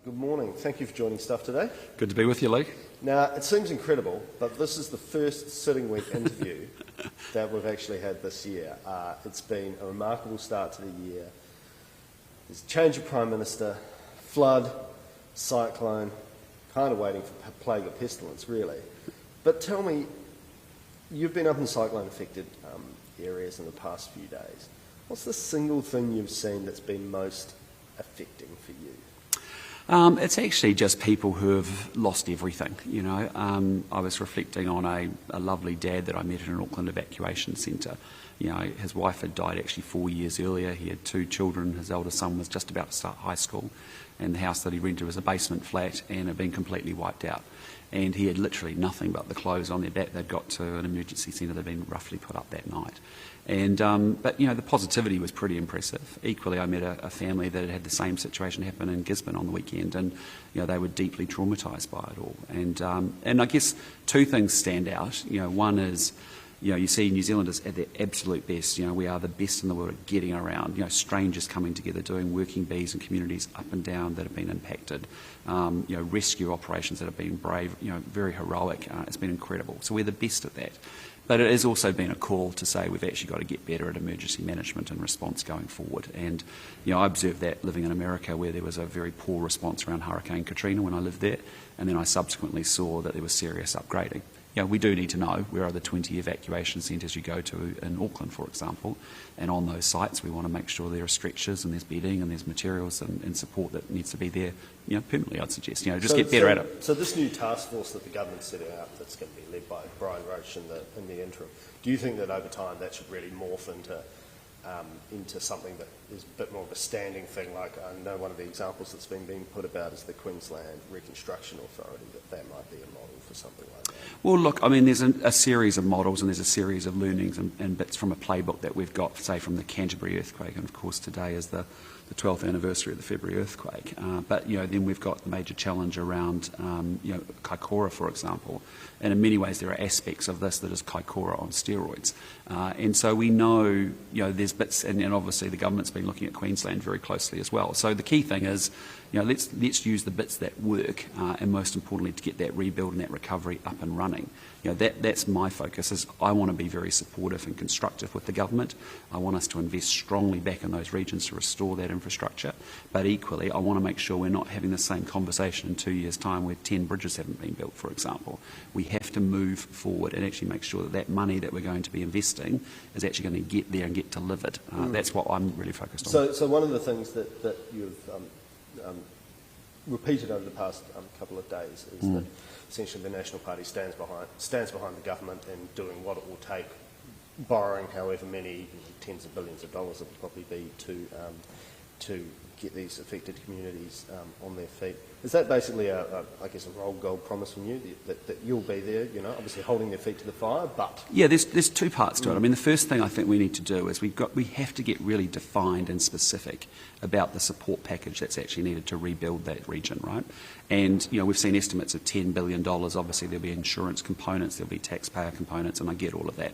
Good morning. Thank you for joining Stuff today. Good to be with you, Lee. Now, it seems incredible, but this is the first sitting week interview that we've actually had this year. It's been a remarkable start to the year. There's a change of Prime Minister, flood, cyclone, kind of waiting for plague or pestilence, really. But tell me, you've been up in cyclone-affected areas in the past few days. What's the single thing you've seen that's been most affecting for you? It's actually just people who have lost everything, you know. I was reflecting on a lovely dad that I met in an Auckland evacuation centre. You know, his wife had died actually 4 years earlier. He had 2 children. His eldest son was just about to start high school, and the house that he rented was a basement flat and had been completely wiped out. And he had literally nothing but the clothes on their back. They'd got to an emergency centre. They'd been roughly put up that night. And but, you know, the positivity was pretty impressive. Equally, I met a family that had the same situation happen in Gisborne on the weekend, and, you know, they were deeply traumatised by it all. And I guess 2 things stand out. You know, one is, you know, you see New Zealanders at their absolute best. You know, we are the best in the world at getting around. You know, strangers coming together, doing working bees in communities up and down that have been impacted. You know, rescue operations that have been brave. You know, very heroic. It's been incredible. So we're the best at that. But it has also been a call to say we've actually got to get better at emergency management and response going forward. And, you know, I observed that living in America, where there was a very poor response around Hurricane Katrina when I lived there, and then I subsequently saw that there was serious upgrading. You know, we do need to know where are the 20 evacuation centres you go to in Auckland, for example, and on those sites we want to make sure there are stretchers and there's bedding and there's materials and support that needs to be there, you know, permanently, I'd suggest. You know, just get better at it. So this new task force that the government's setting out, that's going to be led by Brian Roche in the interim, do you think that over time that should really morph into something that is a bit more of a standing thing? Like, I know one of the examples that's been being put about is the Queensland Reconstruction Authority, that might be a model for something like that. Well, look, I mean, there's a series of models and there's a series of learnings and bits from a playbook that we've got, say, from the Canterbury earthquake, and of course today is the 12th anniversary of the February earthquake. But, you know, then we've got the major challenge around, you know, Kaikoura, for example. And in many ways there are aspects of this that is Kaikoura on steroids. And so we know, you know, there's bits, and obviously the government's been looking at Queensland very closely as well. So the key thing is, you know, let's use the bits that work, and most importantly to get that rebuild and that recovery up and running. You know, that's my focus. Is I want to be very supportive and constructive with the government. I want us to invest strongly back in those regions to restore that infrastructure. But equally, I want to make sure we're not having the same conversation in 2 years' time where 10 bridges haven't been built, for example. We have to move forward and actually make sure that that money that we're going to be investing is actually going to get there and get delivered. That's what I'm really focused on. So one of the things that you've repeated over the past couple of days is that essentially the National Party stands behind the government in doing what it will take, borrowing however many tens of billions of dollars it will probably be to get these affected communities on their feet. Is that basically I guess a rolled gold promise from you that you'll be there, you know, obviously holding their feet to the fire, but... Yeah, there's 2 parts to it. I mean, the first thing I think we need to do is we have to get really defined and specific about the support package that's actually needed to rebuild that region, right? And, you know, we've seen estimates of $10 billion. Obviously there'll be insurance components, there'll be taxpayer components, and I get all of that.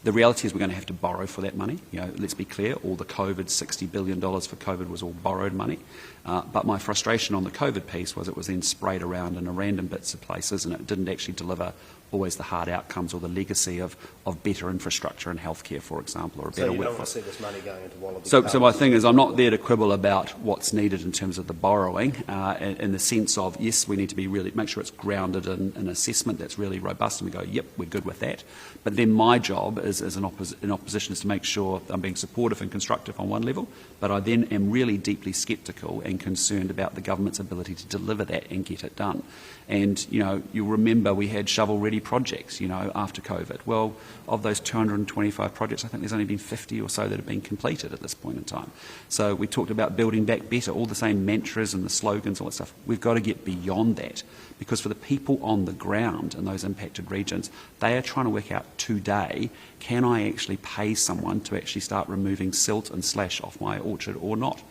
The reality is we're going to have to borrow for that money. You know, let's be clear, all the COVID, $60 billion for COVID was all borrowed money. But my frustration on the COVID piece was it was then sprayed around in a random bits of places, and it didn't actually deliver always the hard outcomes or the legacy of better infrastructure and healthcare, for example, or a better workforce. So you don't want to see this money going into Wallaby? So my thing is, I'm not there to quibble about what's needed in terms of the borrowing, in the sense of, yes, we need to be really make sure it's grounded in an assessment that's really robust, and we go, yep, we're good with that. But then my job as an opposition is to make sure I'm being supportive and constructive on one level, but I then am really deeply sceptical and concerned about the government's ability to deliver that and get it done. And, you know, you'll remember we had shovel-ready projects, you know, after COVID. Well, of those 225 projects, I think there's only been 50 or so that have been completed at this point in time. So we talked about building back better, all the same mantras and the slogans, all that stuff. We've got to get beyond that, because for the people on the ground in those impacted regions, they are trying to work out today, can I actually pay someone to actually start removing silt and slash off my orchard or not?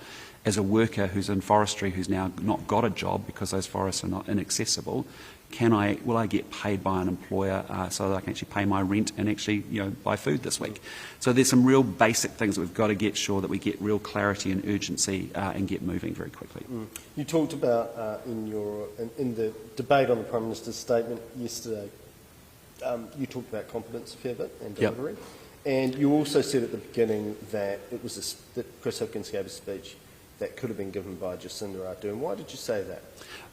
As a worker who's in forestry who's now not got a job because those forests are not inaccessible, Will I get paid by an employer so that I can actually pay my rent and actually buy food this week? So there's some real basic things that we've got to get sure that we get real clarity and urgency and get moving very quickly. You talked about in the debate on the Prime Minister's statement yesterday, you talked about competence a fair bit and delivery. Yep. And you also said at the beginning that that Chris Hipkins gave a speech that could have been given by Jacinda Ardern. Why did you say that?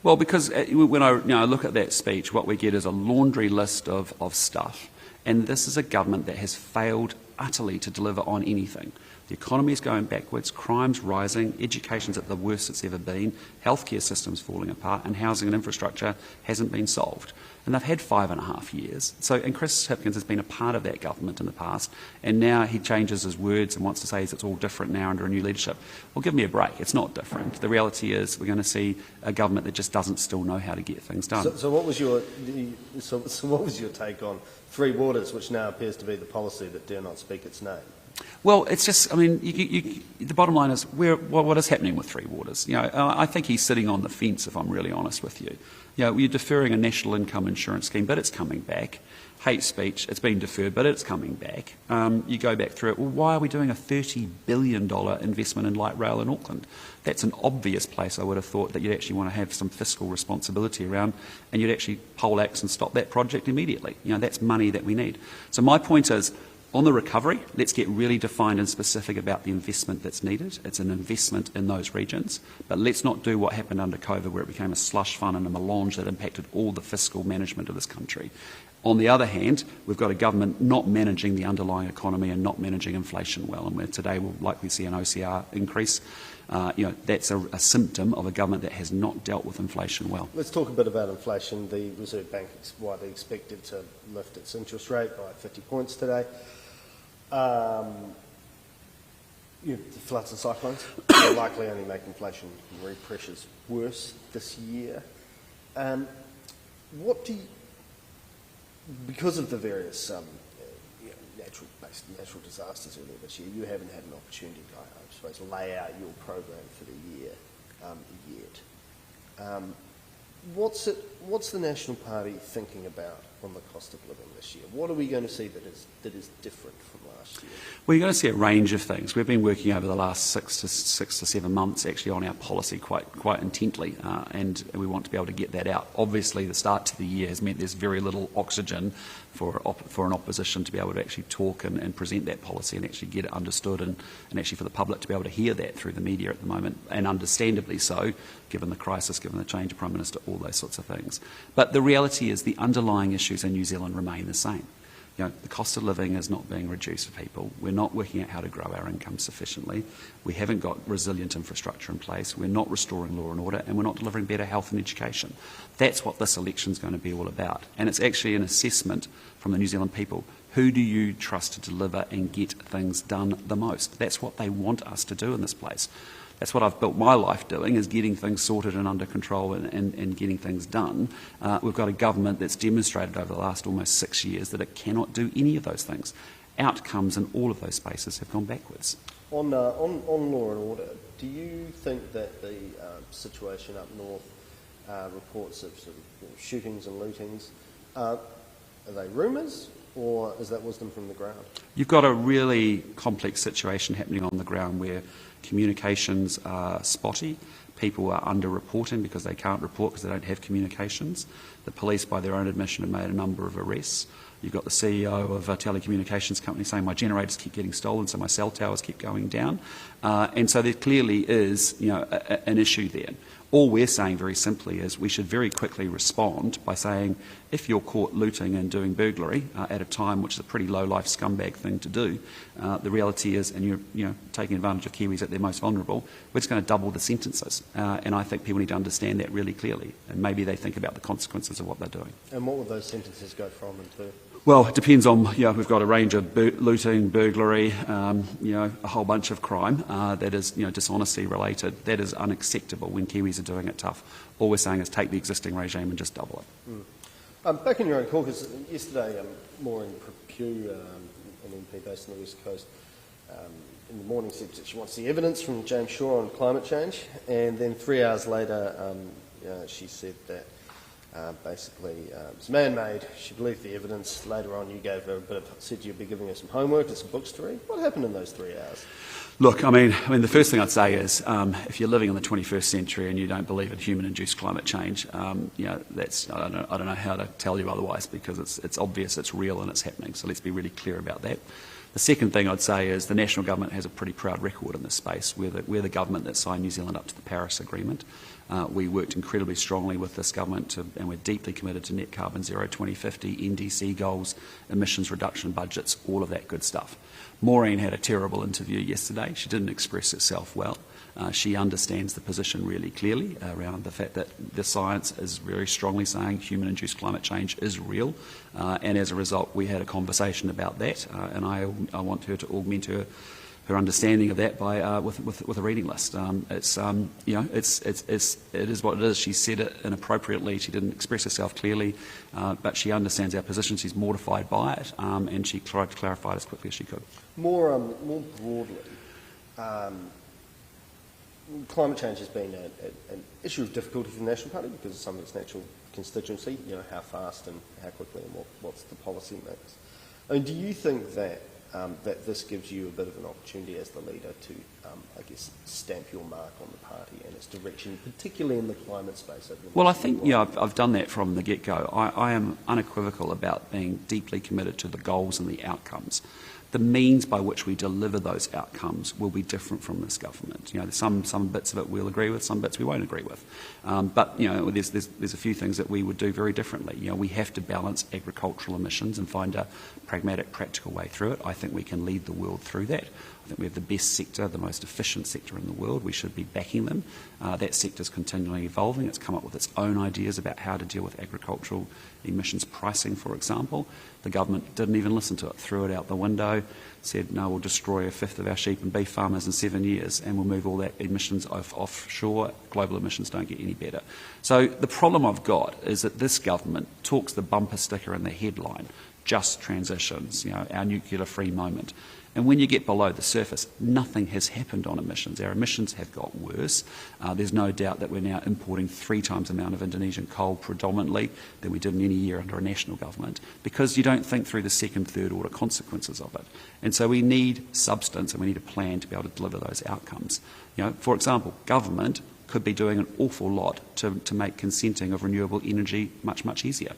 Well, because when I look at that speech, what we get is a laundry list of stuff. And this is a government that has failed utterly to deliver on anything. The economy is going backwards, crime's rising, education's at the worst it's ever been, healthcare system's falling apart, and housing and infrastructure hasn't been solved. And they've had 5.5 years. And Chris Hipkins has been a part of that government in the past, and now he changes his words and wants to say it's all different now under a new leadership. Well, give me a break. It's not different. The reality is we're going to see a government that just doesn't still know how to get things done. So what was your take on Three Waters, which now appears to be the policy that dare not speak its name? Well, it's just, the bottom line is what is happening with Three Waters. I think he's sitting on the fence, if I'm really honest with you. We're deferring a national income insurance scheme, but it's coming back. Hate speech, it's been deferred, but it's coming back. You go back through it, well, why are we doing a $30 billion investment in light rail in Auckland? That's an obvious place I would have thought that you'd actually want to have some fiscal responsibility around, and you'd actually poleaxe and stop that project immediately. That's money that we need. So my point is, on the recovery, let's get really defined and specific about the investment that's needed. It's an investment in those regions, but let's not do what happened under COVID, where it became a slush fund and a melange that impacted all the fiscal management of this country. On the other hand, we've got a government not managing the underlying economy and not managing inflation well, and where today we'll likely see an OCR increase. That's a symptom of a government that has not dealt with inflation well. Let's talk a bit about inflation. The Reserve Bank is widely expected to lift its interest rate by 50 points today. The floods and cyclones will likely only make inflation pressures worse this year. Because of the various natural disasters earlier this year, you haven't had an opportunity to, I suppose, lay out your program for the year yet. What's the National Party thinking about on the cost of living this year? What are we going to see that is different from last year? Well, you're going to see a range of things. We've been working over the last 6 to 7 months actually on our policy quite intently, and we want to be able to get that out. Obviously, the start to the year has meant there's very little oxygen for an opposition to be able to actually talk and present that policy and actually get it understood, and actually for the public to be able to hear that through the media at the moment, and understandably so, given the crisis, given the change of Prime Minister, all those sorts of things. But the reality is the underlying issues in New Zealand remain the same. The cost of living is not being reduced for people. We're not working out how to grow our income sufficiently. We haven't got resilient infrastructure in place. We're not restoring law and order, and we're not delivering better health and education. That's what this election is going to be all about. And it's actually an assessment from the New Zealand people. Who do you trust to deliver and get things done the most? That's what they want us to do in this place. That's what I've built my life doing, is getting things sorted and under control and getting things done. We've got a government that's demonstrated over the last almost 6 years that it cannot do any of those things. Outcomes in all of those spaces have gone backwards. On law and order, do you think that the situation up north, reports of sort of shootings and lootings, are they rumours, or is that wisdom from the ground? You've got a really complex situation happening on the ground where communications are spotty, people are under-reporting because they can't report because they don't have communications. The police, by their own admission, have made a number of arrests. You've got the CEO of a telecommunications company saying my generators keep getting stolen, so my cell towers keep going down. And so there clearly is an issue there. All we're saying very simply is we should very quickly respond by saying if you're caught looting and doing burglary at a time which is a pretty low-life scumbag thing to do, the reality is, and you're taking advantage of Kiwis at their most vulnerable, we're just going to double the sentences. And I think people need to understand that really clearly, and maybe they think about the consequences of what they're doing. And what will those sentences go from and to? Well, it depends on, we've got a range of looting, burglary, a whole bunch of crime that is, dishonesty related. That is unacceptable when Kiwis are doing it tough. All we're saying is take the existing regime and just double it. Back in your own caucus, yesterday, Maureen Pugh, an MP based on the West Coast, in the morning said that she wants the evidence from James Shaw on climate change, and then 3 hours later, she said that It's man-made. She believed the evidence. Later on, you gave her said you'd be giving her some homework and some books to read. What happened in those 3 hours? Look, I mean, the first thing I'd say is, if you're living in the 21st century and you don't believe in human-induced climate change, that's I don't know how to tell you otherwise, because it's obvious, it's real, and it's happening. So let's be really clear about that. The second thing I'd say is the national government has a pretty proud record in this space. We're the government that signed New Zealand up to the Paris Agreement. We worked incredibly strongly with this government, and we're deeply committed to net carbon zero 2050, NDC goals, emissions reduction budgets, all of that good stuff. Maureen had a terrible interview yesterday. She didn't express herself well. She understands the position really clearly around the fact that the science is very strongly saying human-induced climate change is real, and as a result we had a conversation about that, and I want her to augment her understanding of that by with a reading list. It is what it is. She said it inappropriately. She didn't express herself clearly, but she understands our position. She's mortified by it, and she tried to clarify it as quickly as she could. More broadly, climate change has been an issue of difficulty for the National Party because of some of its natural constituency. How fast and how quickly, and what's the policy mix. I mean, do you think that that this gives you a bit of an opportunity as the leader to, stamp your mark on the party and its direction, particularly in the climate space? Well, I think, I've done that from the get-go. I am unequivocal about being deeply committed to the goals and the outcomes. The means by which we deliver those outcomes will be different from this government. Some bits of it we'll agree with, some bits we won't agree with. But there's a few things that we would do very differently. We have to balance agricultural emissions and find a pragmatic, practical way through it. I think we can lead the world through that. I think we have the best sector, the most efficient sector in the world. We should be backing them. That sector is continually evolving. It's come up with its own ideas about how to deal with agricultural emissions pricing, for example. The government didn't even listen to it, threw it out the window, said, no, we'll destroy a fifth of our sheep and beef farmers in 7 years and we'll move all that emissions offshore. Global emissions don't get any better. So the problem I've got is that this government talks the bumper sticker and the headline, just transitions, our nuclear-free moment. And when you get below the surface, nothing has happened on emissions. Our emissions have got worse. There's no doubt that we're now importing 3 times the amount of Indonesian coal predominantly than we did in any year under a national government, because you don't think through the second, third order consequences of it. And so we need substance and we need a plan to be able to deliver those outcomes. For example, government could be doing an awful lot to make consenting of renewable energy much, much easier.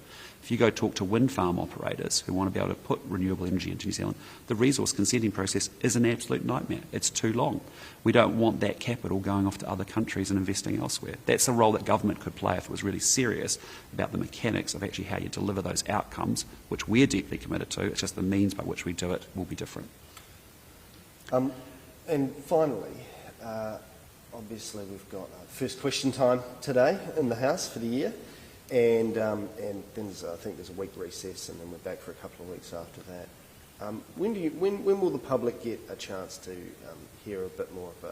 If you go talk to wind farm operators who want to be able to put renewable energy into New Zealand, the resource consenting process is an absolute nightmare. It's too long. We don't want that capital going off to other countries and investing elsewhere. That's a role that government could play if it was really serious about the mechanics of actually how you deliver those outcomes, which we're deeply committed to. It's just the means by which we do it will be different. And finally, obviously we've got first question time today in the House for the year. And then I think there's a week recess, and then we're back for a couple of weeks after that. When will the public get a chance to hear a bit more of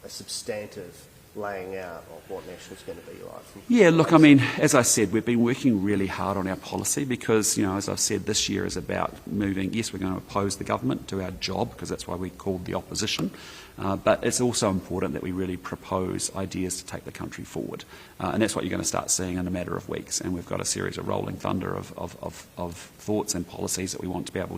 a substantive laying out of what National's going to be like? Yeah, look, I mean, as I said, we've been working really hard on our policy because, as I've said, this year is about moving. Yes, we're going to oppose the government, do our job, because that's why we called the opposition. But it's also important that we really propose ideas to take the country forward. And that's what you're going to start seeing in a matter of weeks. And we've got a series of rolling thunder of thoughts and policies that we want to be able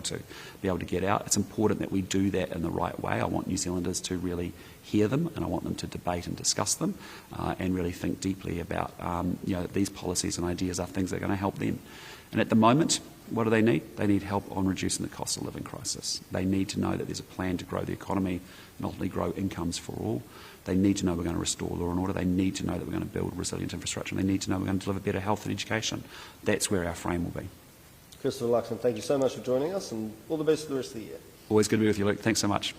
to get out. It's important that we do that in the right way. I want New Zealanders to really hear them, and I want them to debate and discuss them, and really think deeply about these policies and ideas are things that are going to help them. And at the moment, what do they need? They need help on reducing the cost of living crisis. They need to know that there's a plan to grow the economy and ultimately grow incomes for all. They need to know we're going to restore law and order. They need to know that we're going to build resilient infrastructure. And they need to know we're going to deliver better health and education. That's where our frame will be. Christopher Luxon, thank you so much for joining us, and all the best for the rest of the year. Always good to be with you, Luke. Thanks so much.